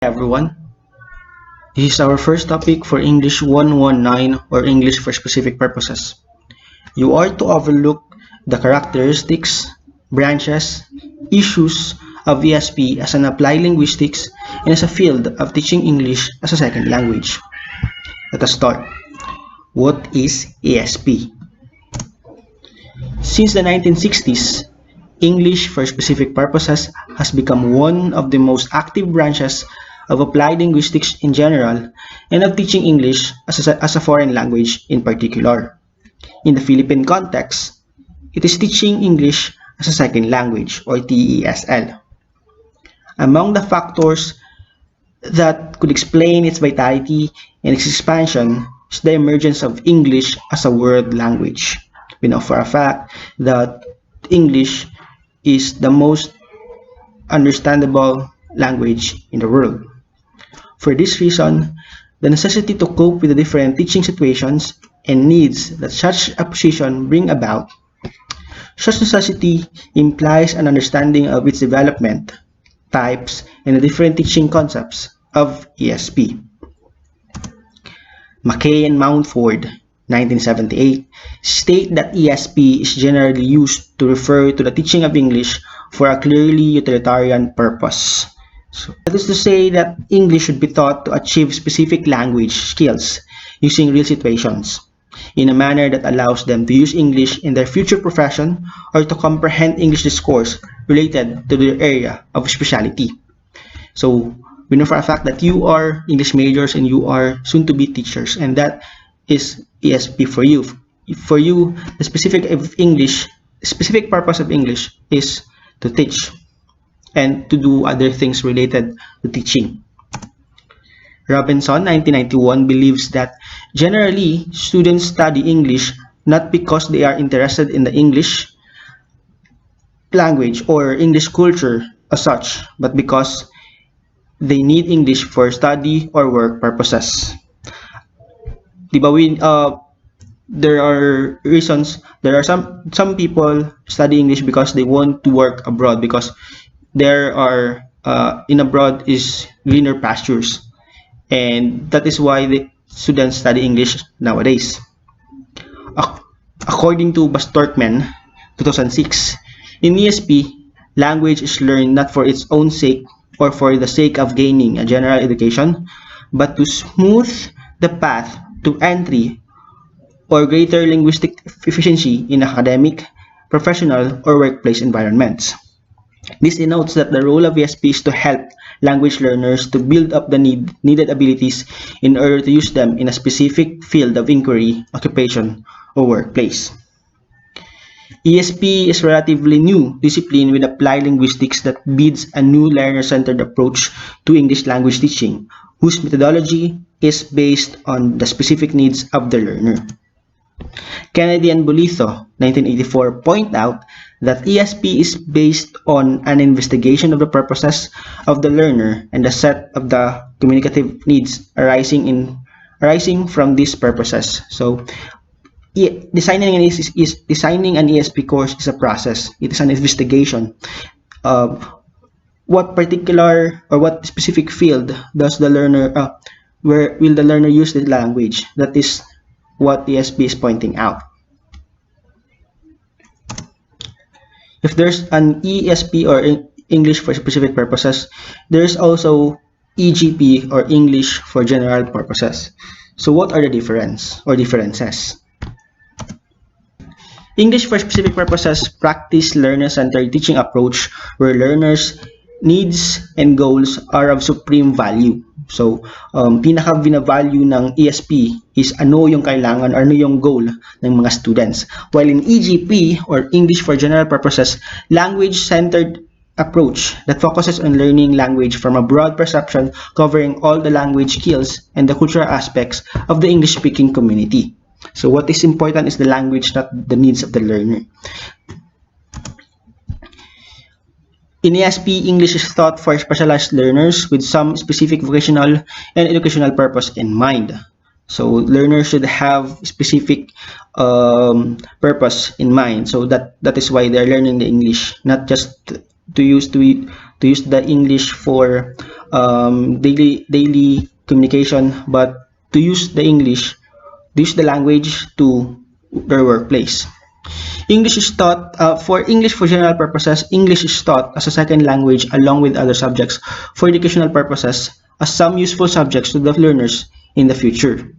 Everyone. This is our first topic for English 119 or English for specific purposes. You are to overlook the characteristics, branches, issues of ESP as an applied linguistics and as a field of teaching English as a second language. Let us start. What is ESP? Since the 1960s, English for specific purposes has become one of the most active branches of applied linguistics in general and of teaching English as a foreign language in particular. In the Philippine context, it is teaching English as a second language or TESL. Among the factors that could explain its vitality and its expansion is the emergence of English as a world language. We know for a fact that English is the most understandable language in the world. For this reason, the necessity to cope with the different teaching situations and needs that such a position bring about, such necessity implies an understanding of its development, types, and the different teaching concepts of ESP. Mackay and Mountford, 1978, state that ESP is generally used to refer to the teaching of English for a clearly utilitarian purpose. So that is to say that English should be taught to achieve specific language skills using real situations in a manner that allows them to use English in their future profession or to comprehend English discourse related to their area of specialty. So we know for a fact that you are English majors and you are soon to be teachers, and that is ESP for you. For you, the specific purpose of English is to teach and to do other things related to teaching. Robinson, 1991, believes that generally students study English not because they are interested in the English language or English culture as such, but because they need English for study or work purposes. Diba there are reasons, there are some people study English because they want to work abroad, because there are in abroad is greener pastures, and that is why the students study English nowadays. According to Bastortman, 2006, in ESP, language is learned not for its own sake or for the sake of gaining a general education, but to smooth the path to entry or greater linguistic efficiency in academic, professional, or workplace environments. This denotes that the role of ESP is to help language learners to build up the needed abilities in order to use them in a specific field of inquiry, occupation, or workplace. ESP is a relatively new discipline with applied linguistics that bids a new learner-centered approach to English language teaching, whose methodology is based on the specific needs of the learner. Kennedy and Bolitho, 1984, point out that ESP is based on an investigation of the purposes of the learner and the set of the communicative needs arising from these purposes. So, designing an ESP course is a process. It is an investigation of what particular or what specific field does the learner where will the learner use the language. That is what ESP is pointing out. If there's an ESP or English for specific purposes, there's also EGP or English for general purposes. So what are the differences? English for specific purposes practice learner-centered teaching approach where learners' needs and goals are of supreme value. So, pinaka-value ng ESP is ano yung kailangan or ano yung goal ng mga students. While in EGP or English for general purposes, language-centered approach that focuses on learning language from a broad perception covering all the language skills and the cultural aspects of the English-speaking community. So what is important is the language, not the needs of the learner. In ESP, English is taught for specialized learners with some specific vocational and educational purpose in mind. So learners should have specific purpose in mind. So that is why they're learning the English, not just to use the English for daily communication, but to use the language to their workplace. English is taught for English for general purposes. English is taught as a second language along with other subjects for educational purposes as some useful subjects to the learners in the future.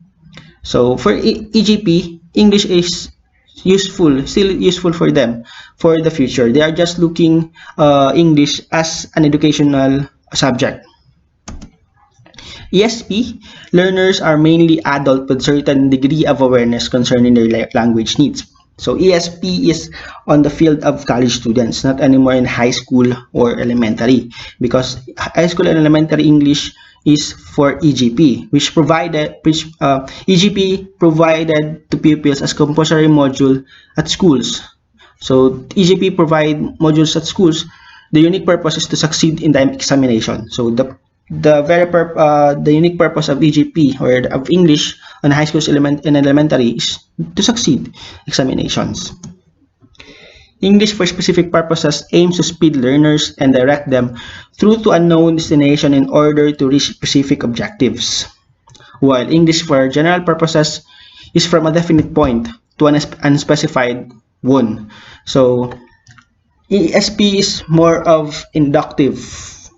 So for EGP, English is still useful for them for the future. They are just looking English as an educational subject. ESP learners are mainly adult with certain degree of awareness concerning their language needs. So ESP is on the field of college students, not anymore in high school or elementary, because high school and elementary English is for EGP, which EGP provided to pupils as compulsory module at schools. So EGP provide modules at schools. The unique purpose is to succeed in the examination. So the unique purpose of EGP or of English on high schools and elementary is to succeed examinations. English for specific purposes aims to speed learners and direct them through to unknown destination in order to reach specific objectives. While English for general purposes is from a definite point to an unspecified one. So ESP is more of inductive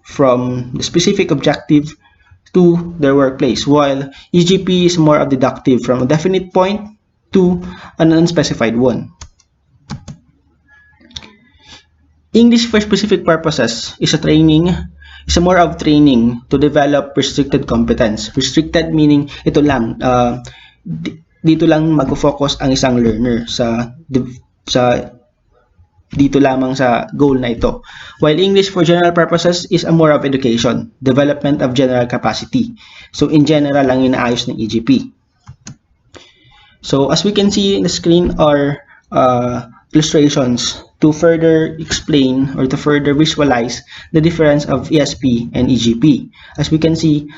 from the specific objective to their workplace, while EGP is more of deductive from a definite point to an unspecified one. English for specific purposes is a more of training to develop restricted competence. Restricted meaning ito lang, dito lang mag-focus ang isang learner sa dito lamang sa goal na ito. While English for general purposes is a more of education, development of general capacity. So in general lang inaayos ng EGP. So as we can see in the screen are illustrations to further explain or to further visualize the difference of ESP and EGP. As we can see,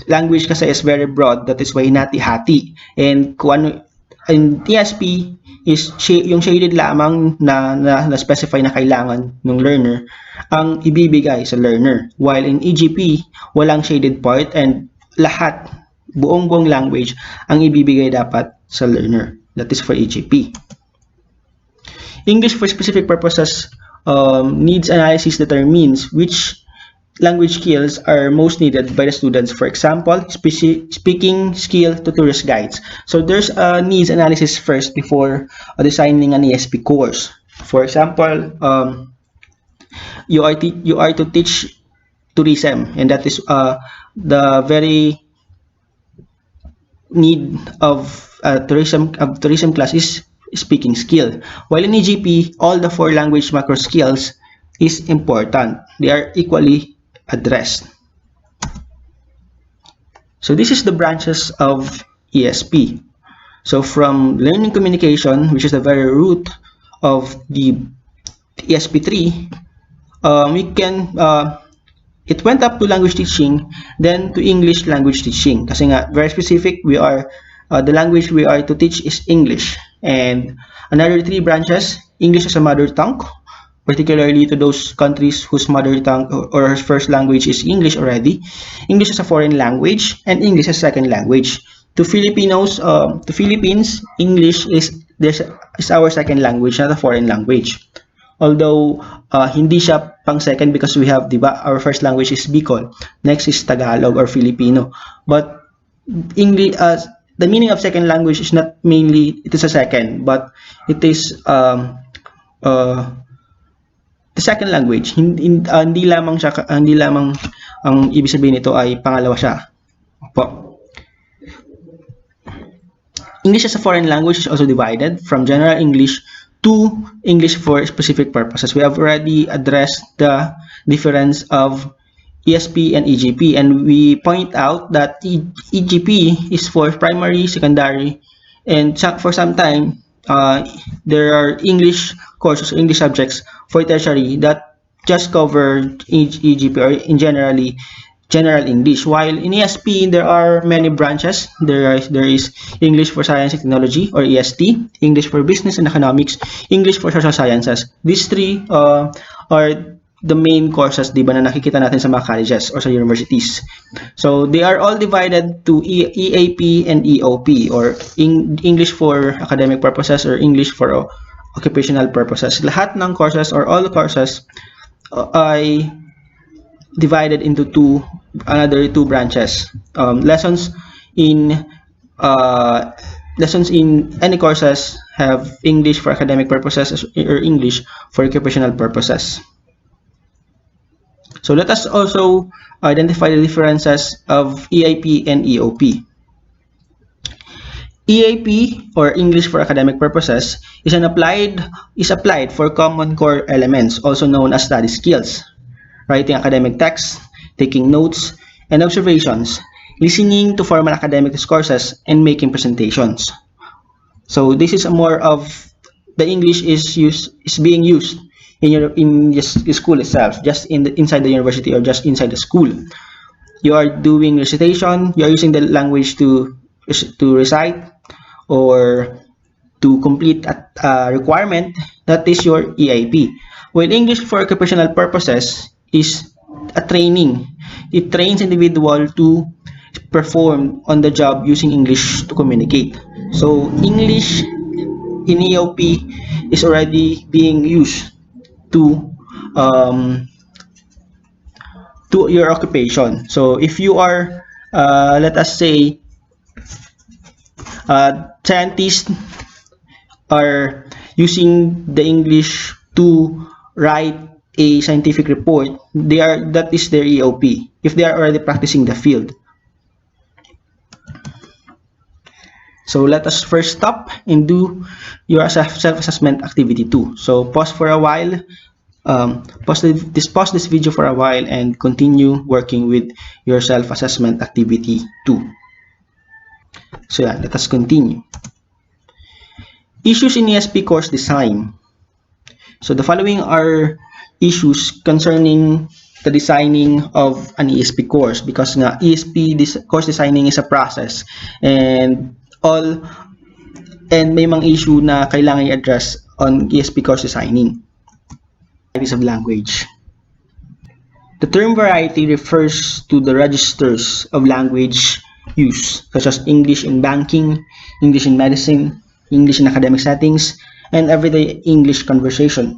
language kasi is very broad, that is why hinati-hati. And kung ano, in ESP is yung shaded lamang na specify na kailangan ng learner ang ibibigay sa learner. While in EGP, walang shaded part and lahat, buong language ang ibibigay dapat sa learner. That is for EGP. English for specific purposes needs analysis determines which language skills are most needed by the students. For example, speaking skill to tourist guides. So there's a needs analysis first before designing an ESP course. For example, you are to teach tourism, and that is the very need of tourism class is speaking skill. While in EGP, all the 4 language macro skills is important. They are equally addressed. So this is the branches of ESP. So from learning communication, which is the very root of the ESP3, it went up to language teaching, then to English language teaching. Kasi nga, very specific, the language we are to teach is English. And another 3 branches, English as a mother tongue, particularly to those countries whose mother tongue or first language is English already, English as a foreign language, and English as a second language. To Philippines, English is our second language, not a foreign language. Although hindi siya pang second because we have, diba, our first language is Bicol, next is Tagalog or Filipino. But English, the meaning of second language is not mainly it is a second, but it is the second language. Hindi lamang ang ibig sabihin nito ay pangalawa siya. Opo. English as a foreign language is also divided from general English to English for specific purposes. We have already addressed the difference of ESP and EGP, and we point out that EGP is for primary, secondary, and for some time there are English courses, English subjects for tertiary that just cover EGP or in general English. While in ESP there are many branches. There is English for Science and Technology or EST, English for Business and Economics, English for Social Sciences. These 3 are the main courses, di ba, na nakikita natin sa mga colleges or sa universities. So, they are all divided to EAP and EOP, or English for academic purposes or English for occupational purposes. Lahat ng courses or all courses ay divided into another two branches. Lessons in any courses have English for academic purposes or English for occupational purposes. So let us also identify the differences of EAP and EOP. EAP, or English for academic purposes, is applied for common core elements, also known as study skills: writing academic texts, taking notes and observations, listening to formal academic discourses, and making presentations. So this is more of the English is being used in just the school itself, just inside the university or just inside the school. You are doing recitation, you are using the language to recite or to complete a requirement. That is your EIP. While English for occupational purposes is a training. It trains individual to perform on the job using English to communicate. So English in EOP is already being used to your occupation. So if you are, let us say, scientists are using the English to write a scientific report, that is their EOP if they are already practicing the field. So let us first stop and do your self-assessment activity 2. So pause for a while, pause this video for a while and continue working with your self-assessment activity 2. So yeah, let us continue. Issues in ESP course design. So the following are issues concerning the designing of an ESP course, because nga ESP course designing is a process and may mga issue na kailangan i-address on ESP course designing. Varieties of language. The term variety refers to the registers of language use, such as English in banking, English in medicine, English in academic settings, and everyday English conversation.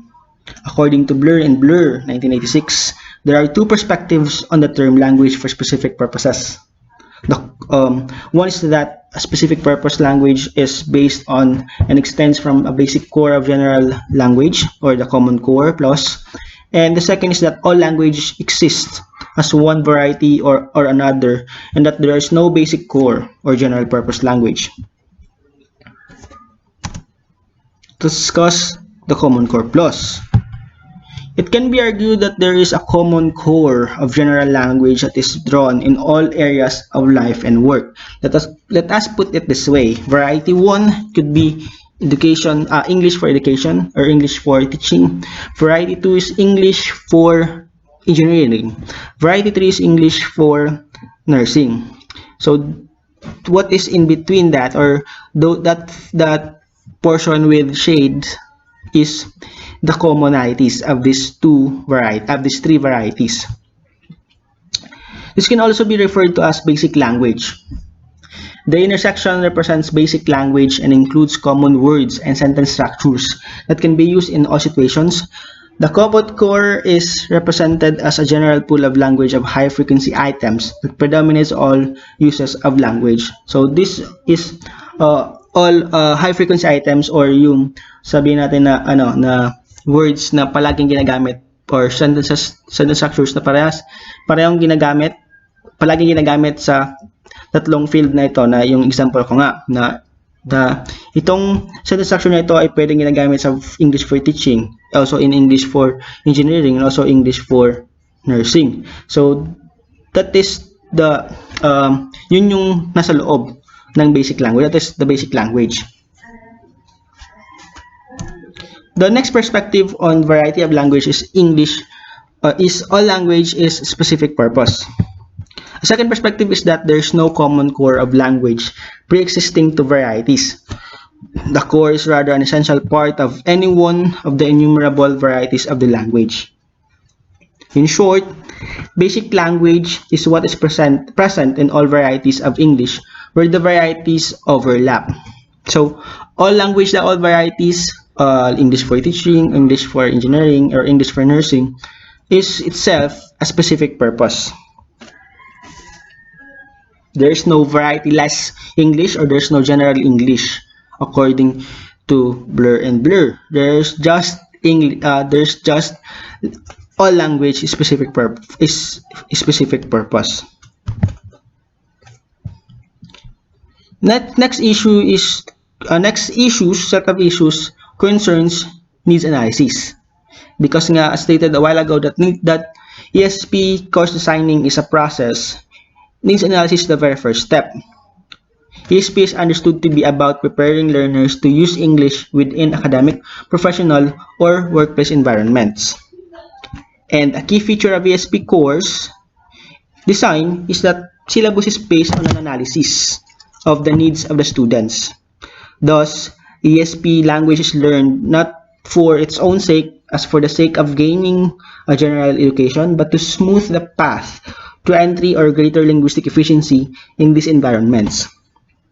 According to Blur and Blur 1986, there are two perspectives on the term language for specific purposes. One is that a specific purpose language is based on and extends from a basic core of general language, or the common core plus, and the second is that all language exists as one variety or another, and that there is no basic core or general purpose language. To discuss the common core plus. It can be argued that there is a common core of general language that is drawn in all areas of life and work. Let us put it this way. Variety 1 could be education, English for education or English for teaching. Variety 2 is English for engineering. Variety 3 is English for nursing. So what is in between that, or that portion with shades, is the commonalities of these three varieties. This can also be referred to as basic language. The intersection represents basic language and includes common words and sentence structures that can be used in all situations. The common core is represented as a general pool of language of high frequency items that predominates all uses of language. So this is all high frequency items, or yung sabihin natin na na words na palaging ginagamit, or sentence structures na parehong ginagamit, palaging ginagamit sa tatlong field na ito, na yung example ko nga na itong sentence structure na ito ay pwedeng ginagamit sa English for teaching, also in English for engineering, and also English for nursing. So that is the yun yung nasa loob ng basic language. That is the basic language. The next perspective on variety of language is English is all language is specific purpose. The second perspective is that there is no common core of language pre-existing to varieties. The core is rather an essential part of any one of the innumerable varieties of the language. In short, basic language is what is present in all varieties of English where the varieties overlap. So, all language, all varieties, English for teaching, English for engineering, or English for nursing, is itself a specific purpose. There's no variety-less English or there's no general English according to Blur and Blur. There's just all language is specific purpose. Set of issues concerns needs analysis. Because nga, as stated a while ago, that ESP course designing is a process, needs analysis is the very first step. ESP is understood to be about preparing learners to use English within academic, professional, or workplace environments. And a key feature of ESP course design is that syllabus is based on an analysis of the needs of the students. Thus, ESP language is learned not for its own sake, as for the sake of gaining a general education, but to smooth the path to entry or greater linguistic efficiency in these environments.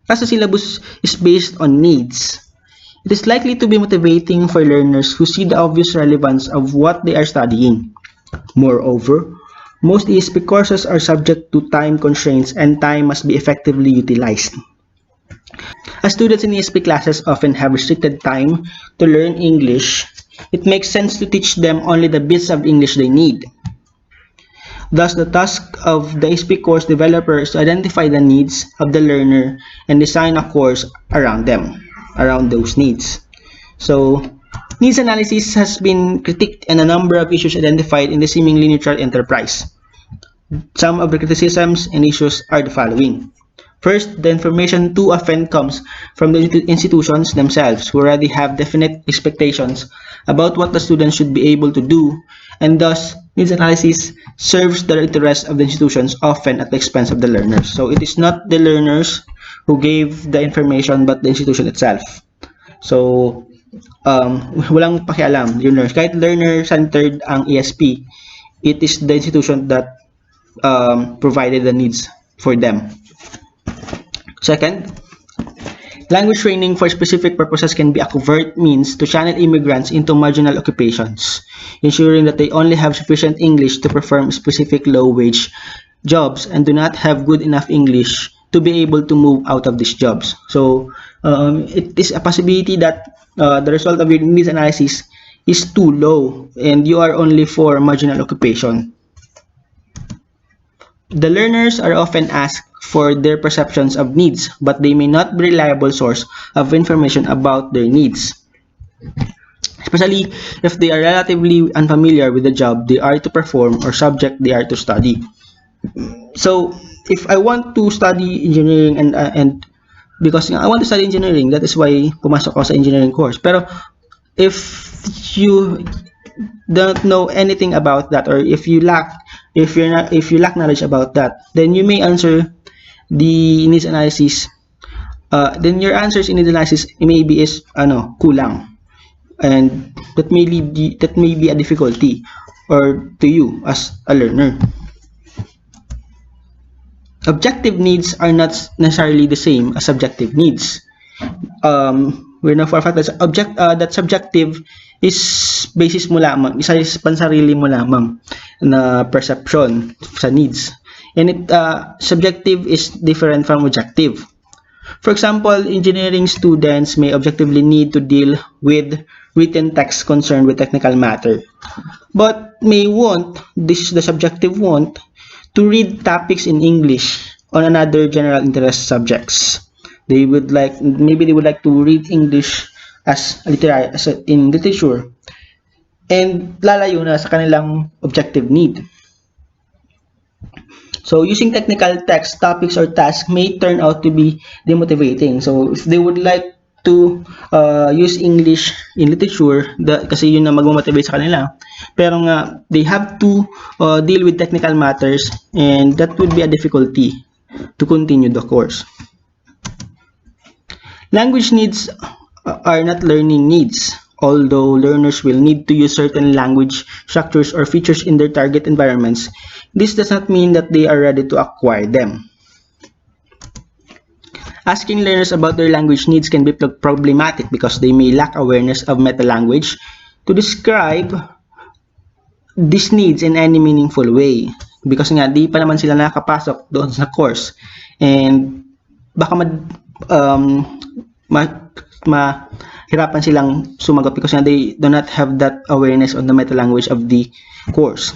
As the syllabus is based on needs, it is likely to be motivating for learners who see the obvious relevance of what they are studying. Moreover, most ESP courses are subject to time constraints and time must be effectively utilized. As students in ESP classes often have restricted time to learn English, it makes sense to teach them only the bits of English they need. Thus, the task of the ESP course developer is to identify the needs of the learner and design a course around those needs. So, needs analysis has been critiqued and a number of issues identified in the seemingly neutral enterprise. Some of the criticisms and issues are the following. First, the information too often comes from the institutions themselves who already have definite expectations about what the students should be able to do, and thus needs analysis serves the interest of the institutions often at the expense of the learners. So it is not the learners who gave the information but the institution itself. So walang pakialam yung learners. Kahit learner-centered ang ESP, it is the institution that provided the needs for them. Second, language training for specific purposes can be a covert means to channel immigrants into marginal occupations, ensuring that they only have sufficient English to perform specific low-wage jobs and do not have good enough English to be able to move out of these jobs. So, it is a possibility that the result of your needs analysis is too low and you are only for marginal occupation. The learners are often asked for their perceptions of needs, but they may not be a reliable source of information about their needs, especially if they are relatively unfamiliar with the job they are to perform or subject they are to study. So, if I want to study engineering and because I want to study engineering, that is why pumasok ako sa engineering course. Pero if you don't know anything about that, or if you lack knowledge about that, then you may answer the needs analysis. Then your answers in needs analysis maybe is kulang, and that may be a difficulty or to you as a learner. Objective needs are not necessarily the same as subjective needs. We know for a fact that subjective is basis mo lamang, isa is pansarili mo lamang na perception sa needs. And subjective is different from objective. For example, engineering students may objectively need to deal with written text concerned with technical matter, but may want, this is the subjective want, to read topics in English on another general interest subjects. Maybe they would like to read English in literature, and lalayo na sa kanilang objective need. So, using technical text, topics, or tasks may turn out to be demotivating. So, if they would like to use English in literature, kasi yun na mag-motivate sa kanila. Pero nga, they have to deal with technical matters, and that would be a difficulty to continue the course. Language needs are not learning needs. Although learners will need to use certain language structures or features in their target environments, this does not mean that they are ready to acquire them. Asking learners about their language needs can be problematic because they may lack awareness of meta-language to describe these needs in any meaningful way. Because nga, di pa naman sila nakapasok doon sa course. And baka mahirapan silang sumagot because nga they do not have that awareness on the meta-language of the course.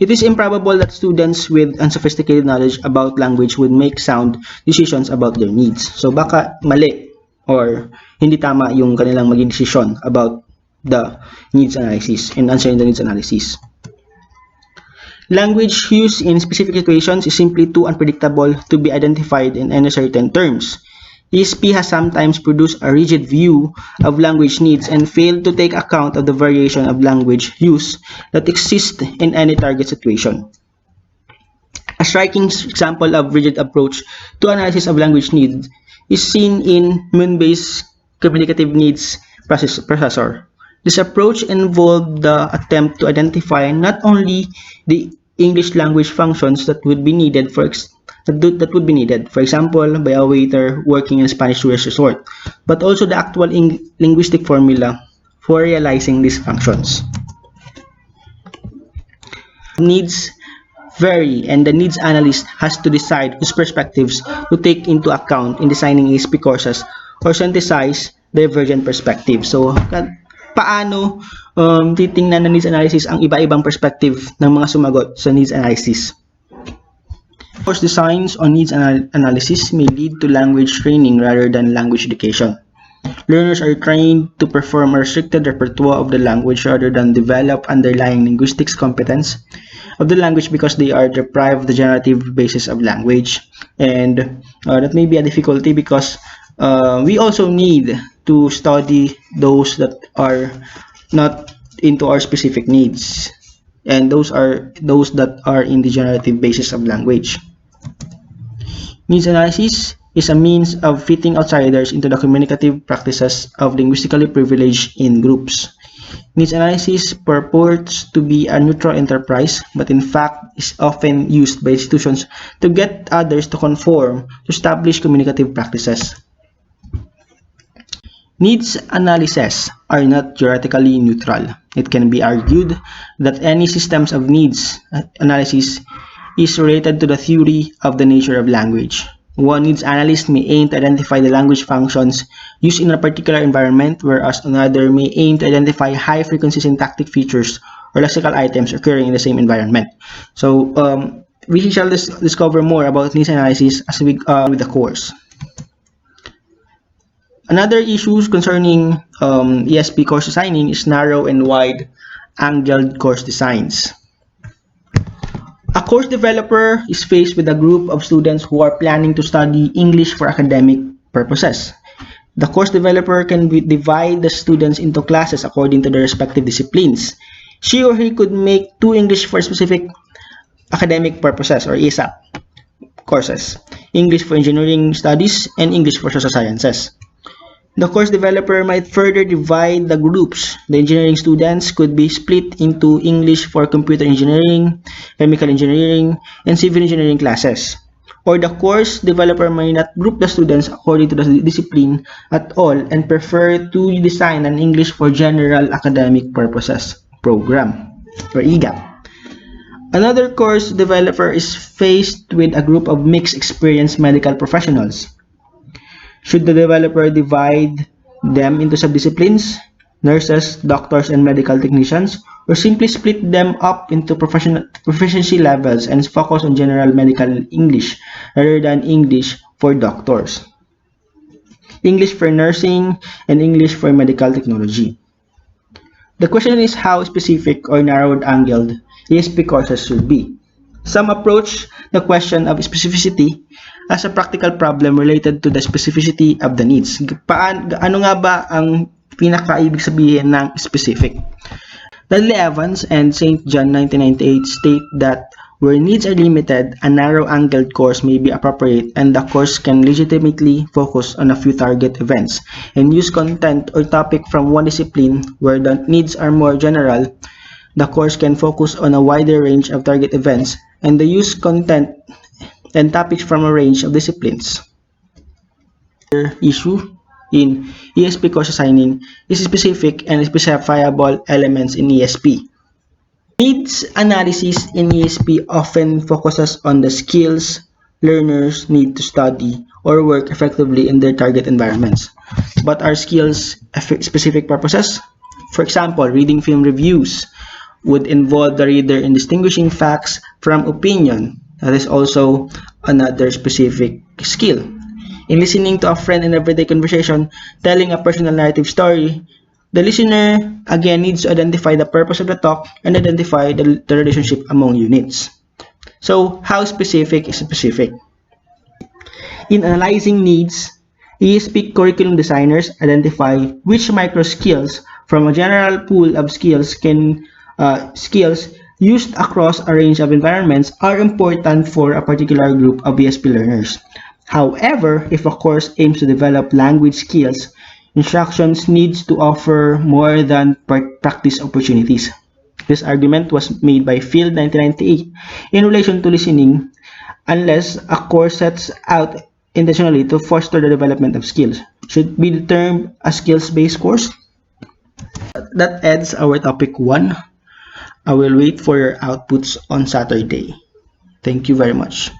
It is improbable that students with unsophisticated knowledge about language would make sound decisions about their needs. So baka mali or hindi tama yung kanilang maging decision about the needs analysis and answering the needs analysis. Language used in specific situations is simply too unpredictable to be identified in any certain terms. ESP has sometimes produced a rigid view of language needs and failed to take account of the variation of language use that exists in any target situation. A striking example of rigid approach to analysis of language needs is seen in Moon-based communicative needs processor. This approach involved the attempt to identify not only the English language functions that would be needed for example, by a waiter working in a Spanish tourist resort, but also the actual linguistic formula for realizing these functions. Needs vary, and the needs analyst has to decide whose perspectives to take into account in designing ESP courses or synthesize divergent perspectives. So, paano titingnan ng needs analysis ang iba-ibang perspective ng mga sumagot sa needs analysis? Course designs on needs analysis may lead to language training rather than language education. Learners are trained to perform a restricted repertoire of the language rather than develop underlying linguistics competence of the language because they are deprived of the generative basis of language. And that may be a difficulty because we also need to study those that are not into our specific needs, and those are those that are in the generative basis of language. Needs analysis is a means of fitting outsiders into the communicative practices of linguistically privileged in groups. Needs analysis purports to be a neutral enterprise, but in fact is often used by institutions to get others to conform to established communicative practices. Needs analyses are not theoretically neutral. It can be argued that any systems of needs analysis is related to the theory of the nature of language. One needs analyst may aim to identify the language functions used in a particular environment, whereas another may aim to identify high-frequency syntactic features or lexical items occurring in the same environment. So, we shall discover more about needs analysis as we with the course. Another issue concerning ESP course designing is narrow and wide-angled course designs. A course developer is faced with a group of students who are planning to study English for academic purposes. The course developer can divide the students into classes according to their respective disciplines. She or he could make 2 English for specific academic purposes or ESAP courses, English for engineering studies and English for social sciences. The course developer might further divide the groups. The engineering students could be split into English for computer engineering, chemical engineering, and civil engineering classes. Or the course developer may not group the students according to the discipline at all and prefer to design an English for general academic purposes program, or EGAP. Another course developer is faced with a group of mixed experienced medical professionals. Should the developer divide them into subdisciplines, nurses, doctors, and medical technicians, or simply split them up into proficiency levels and focus on general medical English rather than English for doctors, English for nursing, and English for medical technology? The question is how specific or narrowed-angled ESP courses should be. Some approach the question of specificity as a practical problem related to the specificity of the needs. Ano nga ba ang pinaka-ibig sabihin ng specific? Dudley Evans and St. John 1998 state that Where needs are limited, a narrow-angled course may be appropriate, and the course can legitimately focus on a few target events and use content or topic from one discipline. Where the needs are more general, the course can focus on a wider range of target events and the use content and topics from a range of disciplines. Issue in ESP course assigning is specific and specifiable elements in ESP. Needs analysis in ESP often focuses on the skills learners need to study or work effectively in their target environments. But are skills specific purposes? For example, reading film reviews would involve the reader in distinguishing facts from opinion. That is also another specific skill. In listening to a friend in everyday conversation, telling a personal narrative story, the listener again needs to identify the purpose of the talk and identify the relationship among units. So, how specific is specific? In analyzing needs, ESP curriculum designers identify which micro skills from a general pool of skills used across a range of environments are important for a particular group of ESP learners. However, if a course aims to develop language skills, instructions needs to offer more than practice opportunities. This argument was made by Field 1998 in relation to listening, unless a course sets out intentionally to foster the development of skills. Should be termed a skills-based course. That ends our topic 1. I will wait for your outputs on Saturday. Thank you very much.